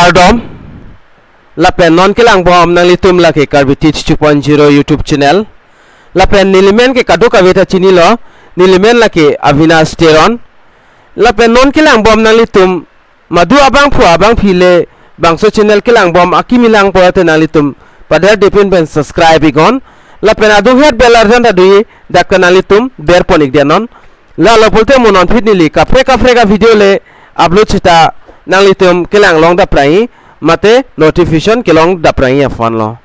Kardom Lapen non kilang bom nang litum la ke Karbi Teach 2.0 YouTube channel. Lapen nilimen ke kadu kavita chinilo nilimen la ke Avinash Teron. Lapen non kilang bom nang litum madu abang pu abang phile bangso channel kilang bom akimilang porate nang litum pada depin ben subscribe igon. Lapen adu het belarjan tadui dakka nang litum ber ponik denon. La lopolte monon fit nili kapre ka video le upload chita nang litum kilang long da prai mate notification kilong da prai afan lo.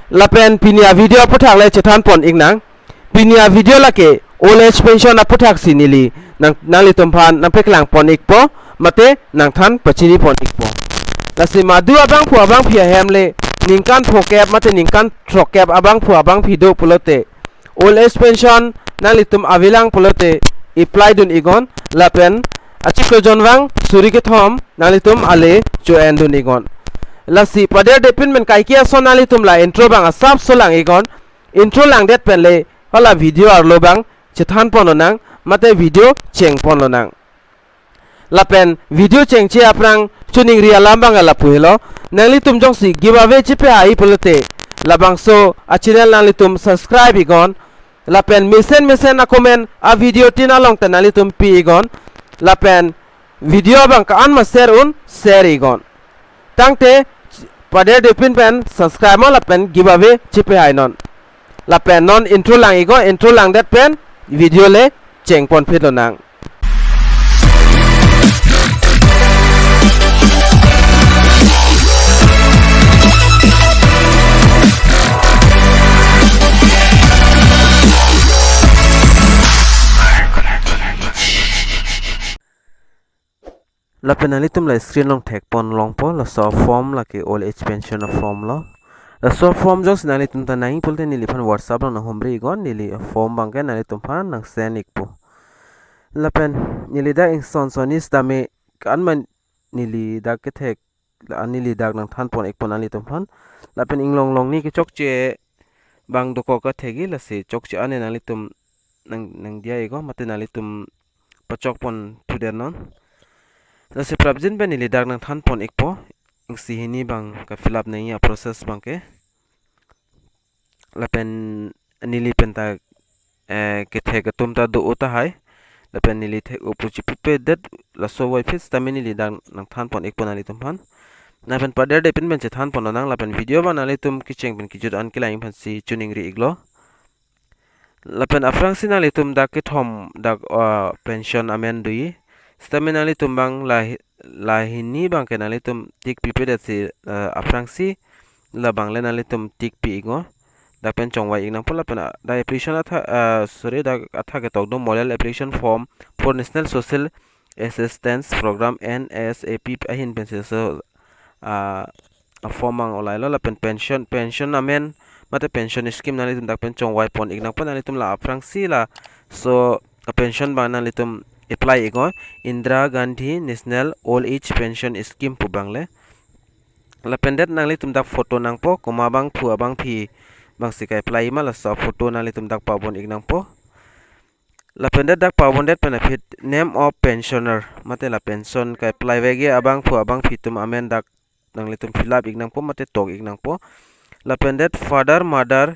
Lapen pinia video aputhak le chetan pon ignang pinia video lake old age pension aputhak sinili nang litum phan nang peklang pon ikpo mate nang than pachini pon ikpo. Lasi madu abang pu abang phia hemle ningkan phokep mate ningkan throkep abang pu abang phido pulote old age pension nang litum avilang pulote apply dun igon. Lapen achiko jonwang suri ke thom nalitum ale joen dun igon. Lasi pada depin men kaikia so nalitum la intro bang asap solang igon intro lang det pen le hala video arlo bang chethan pononang mate video cheng pononang. Lapen video cheng che aprang chuning ria lambang ala puhelo nalitum jong si giveaway chipe ai pulote labangso a channel nalitum subscribe igon. Lapen mesen a comment a video tina long tanalitum pi igon. Lapen video bang ka an ma share igon tangte pada depin pen subscribe ma lapen giveaway chipe ainon. Lapen non intro lang igon intro lang dat pen video le cheng pon phit lonang. Lapen nalitum la screen long tek pon long po la so form la ke old age pension form lo la so form jong nalitum ta nai pulte nili phan whatsapp long na hombre igon nili form bangke nalitum phan nang send ikpo. Lapen nili da inson sonis dame kan man nili da ke tek la nili dak nang than pon ikpo nalitum phan. Lapen inglong long ni ke chok che bang doko ka thegi la se chok che ane nalitum nang dia igo mate nalitum pachok pon thuder non. Lasi prabjin ben nili dak nang than pon ikpo ingsi hini bang ka fill up nahi ya process bang ke. Lapen nili penta ke thek tum ta do uta hai lapen nili thek upu chipu pe det la so wai fits tamen nili dak nang than pon ikpo nali tum phan. Lapen pada depin ben che than pon nang lapen video ba nali tum kicheng ben kijut an kilai phan si tuning ri iglo. Lapen afrang sinali tum dak ke thom dak pension amen dui staminali tumbang lahini bang kenali tum tik pipe dat si afrangsi la bangle nali tum tik pi igo da pen chongwai ignang pola pen da application sorry da atha ke tokdo model application form for national social assistance program NSAP ahin pen so a form ang olai lo la pen pension amen mate pension scheme nali tum da pen chongwai pon ignang pon nali tum la afrangsi la so pension bang nali tum apply igo Indira Gandhi National Old Age Pension Scheme pu bangle. Lapen det nang litum dak photo nang po koma bang pu abang phi bang sika apply ma la sa photo nang litum dak pabon ignang po. Lapen det dak pabon det benefit name of pensioner mate la pension ka apply vege abang pu abang phi tum amen dak nang litum fill up ignang po mate tok ignang po. Lapen det father mother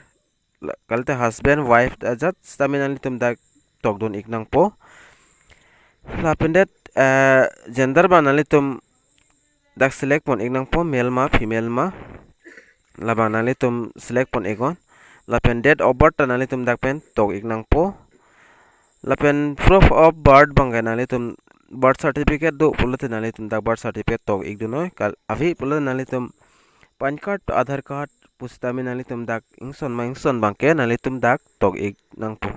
kalte husband wife ajat stamina litum dak tok don ignang po. Lapen det gender ba nalitum dak select pon ignang po male ma female ma laba nalitum select pon igon. Lapen date of birth nalitum dak pen tok ignang po. Lapen proof of birth bangga nalitum birth certificate do pulote nalitum dak birth certificate tok igdunoy kal avi pulote nalitum pan card aadhar card pustami nalitum dak ingson bangke nalitum dak tok ignang po.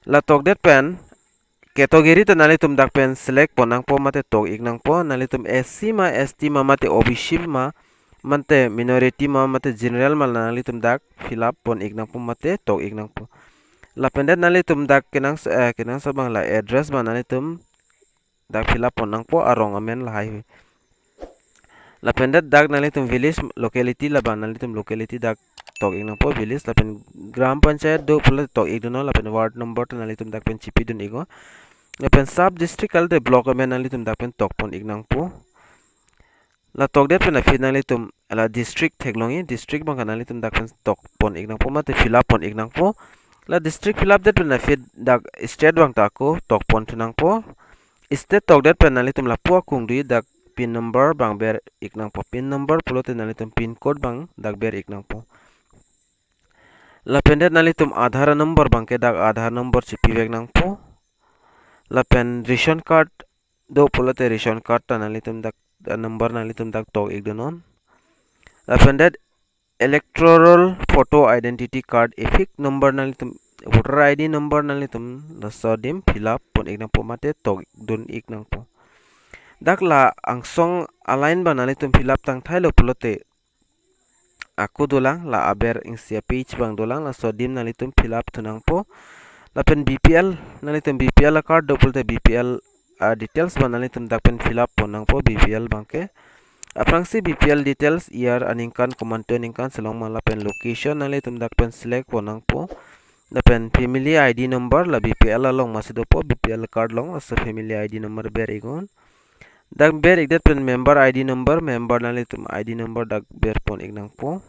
La tok det pen category to nalitum dak pen select ponang po mate tok ignang po nalitum SC ma ST ma mate OBC ma mate minority ma mate general ma nalitum dak fill up pon ignang po mate tok ignang po. Lapen det nalitum dak kenang sabang la address ma nalitum dak fill up ponang po arong amen la hai. Lapen det dak nalitum village locality la ban nalitum locality dak tok ignang po village lapen gram panchayat do pula tok igduno lapen ward number to nalitum dak pen chipi dun igo. Lapen sub district kalte block amen nalitum dak pen tok pon ignang po. la tok det pen fit nang litum la district theklongi district bang kanang litum dak pen tok pon ik nang po mate fill up pon ik nang po la district fill up det pen fit dak state bang ta ko tok pon tunang po state tok det pen nang litum la po kung dui dak pin number bang ber ik nang po pin number pulo te nang litum pin code bang dak ber ik nang po la pen det nang litum aadhaar number bang ke dak aadhaar number chipi bek nang po la pen ration card do pulo te ration card ta nang litum dak number nang litum dak tok ik donon la pen det electoral photo identity card efik number nang litum voter id number nang litum la sodim fill up pon ik nang po mate tok dun ik nang po dak la angsong align ba nang litum fill up tang thailo pulote aku dolang la aber ingsia page bang dolang la sodim nang litum fill up tunang po la pen bpl nang litum bpl la card do pulote bpl details ba nang litum dak pen fill up pon nang po bpl bangke aprangsi bpl details year aningkan komanto ningkan selong la pen location nang litum dak pen select pon nang po la pen family id number la bpl la long masido po bpl card long la family id number ber igon dak ber ik det pen member id number member nang litum id number dak ber pon ik nang po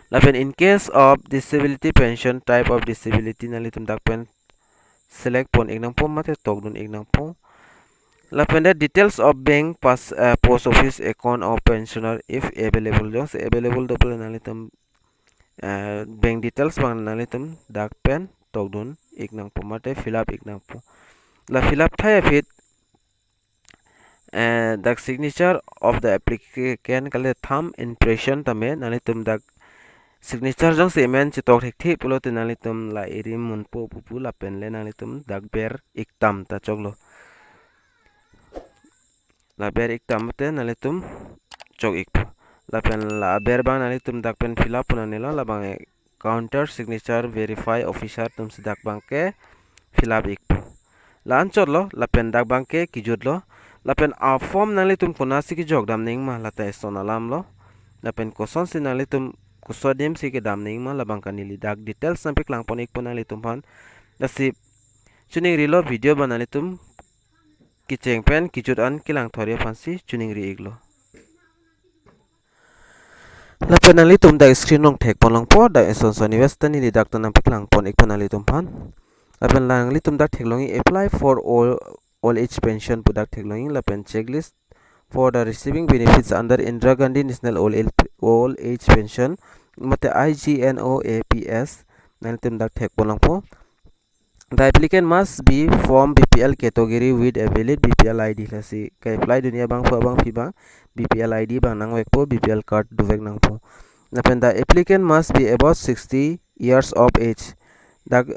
la pen in case of disability pension type of disability nang litum dak pen select pon ik nang po mate tok dun ik nang po la pen det details of bank post office account of pensioner if available jong se available do pon nang litum bank details bang nang litum dak pen tok dun ik nang po mate fill up ik nang po la fill up thaya fit the signature of the applicant kale thumb impression tame nalitum dak signature jong se men chitok thik thi pulo te nalitum la iri mun po pupu la pen le nalitum dak ber iktam ta choglo la ber iktam te nalitum chog ik la pen la ber bang nalitum dak pen fill up nilo la bang counter signature verify officer tum se dak bang ke fill up ik la anchor lo la pen dak bang ke kijut lo lapen a form nang litum kunasi ki jog dam ning ma lata esona lam lo lapen koson si nang litum kusodim si ki dam ning ma labang kanili dak details sampai klang pon ik pon nang litum pan dasi chuning rilo video ba nang litum ki cheng pen ki jut an kilang thori fansi chuning ri iglo lapen nang litum dak screen long thek pon long po dak eson soni western ni dak tanang piklang pon ik pon nang litum pan lapen lang litum dak thek longi apply for all age pension product technology la pen checklist for the receiving benefits under Indira Gandhi National Old Age Pension mate IGNOAPS nalitum dak thek bolang po the applicant must be from BPL category with a valid BPL ID lasi ka apply dunia bang po bang bang BPL ID bang nang wek po BPL card duvek nang po na pen the applicant must be about 60 years of age dak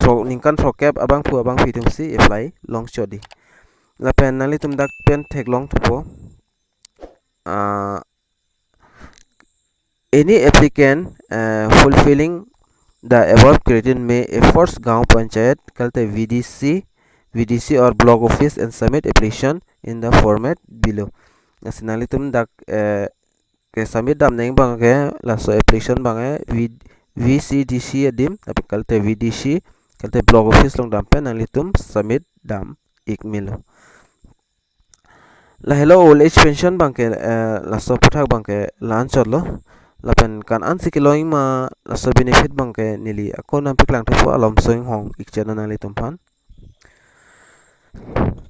ningkan trokep abang pu abang fitum si apply long chodi la pen nali tum dak pen thek long thupo any applicant fulfilling the above criteria may efforts gaon panchayat kalte VDC or block office and submit application in the format below nasinali tum dak ke submit dam neng bang ke la so application bang VCDC adim tapi kalte VDC kalte block office long dampen nang litum submit dam ik milo la hello old age pension bangke la so puthak bangke lan chotlo la pen kan an sikiloing ma la so benefit bangke nili akon am piklang thufo alom soing hong ik chana nang litum pan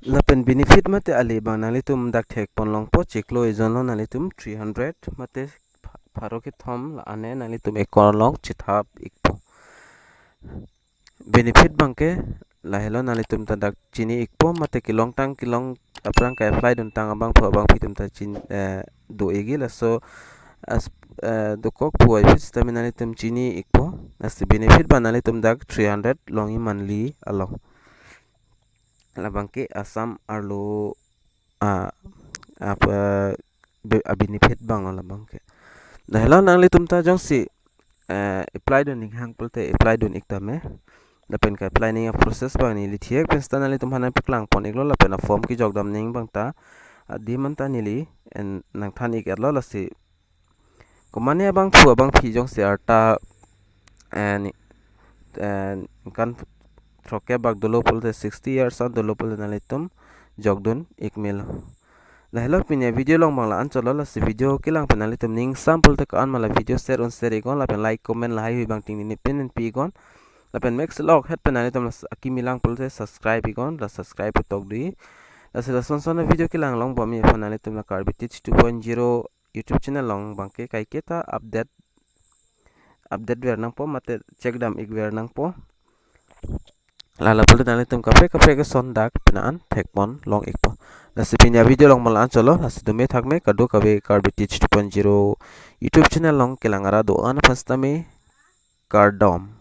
la pen benefit mate ali bang nang litum dak thek pon long po chiklo ejon lo nang litum 300 mate pharo ki thom la ane nang litum ekon long chithap ikpo benefit bangke la hello nang litum dak chini ikpo mate kilong tang kilong aprang ka apply dun tang abang pho abang pitum ta chin do igi la so as do kok puai fit terminal item chini ikpo as benefit banali tum dak 300 longi monthly along la bangke asam arlo apa benefit bang la bangke la hello nang litum ta jong si apply dun ning hang pulte apply dun iktame dapen ka apply ning process bang ni lithiek pen stanali tum hanan piklang pon iglo la pen form ki jogdam ning bang ta di man ta nili en nang than ik erlo la si komane bang pu bang phi jong se arta en kan troke bag dolo pulte 60 years on dolo pulte nalitum jogdun ik mil La hello pinya video long bang la an cholo la si video kilang penali tum ning sample te kan mala video share on share igon la pen like comment la hi bang ting ni pen en pi igon la pen max log het penali tum la akimi lang pul te subscribe igon la subscribe tok di la si la son son video kilang long ba mi penali tum la Karbi teach 2.0 YouTube channel long bang ke kai kita update ver nang po mate check dam ik ver nang po la pul te tum kapre ke son dak penaan thekpon long ik po la si pinya video long malan cholo la si dume thakme kadu kabe Karbi teach 2.0 YouTube channel long kelangara do an phastame Kardom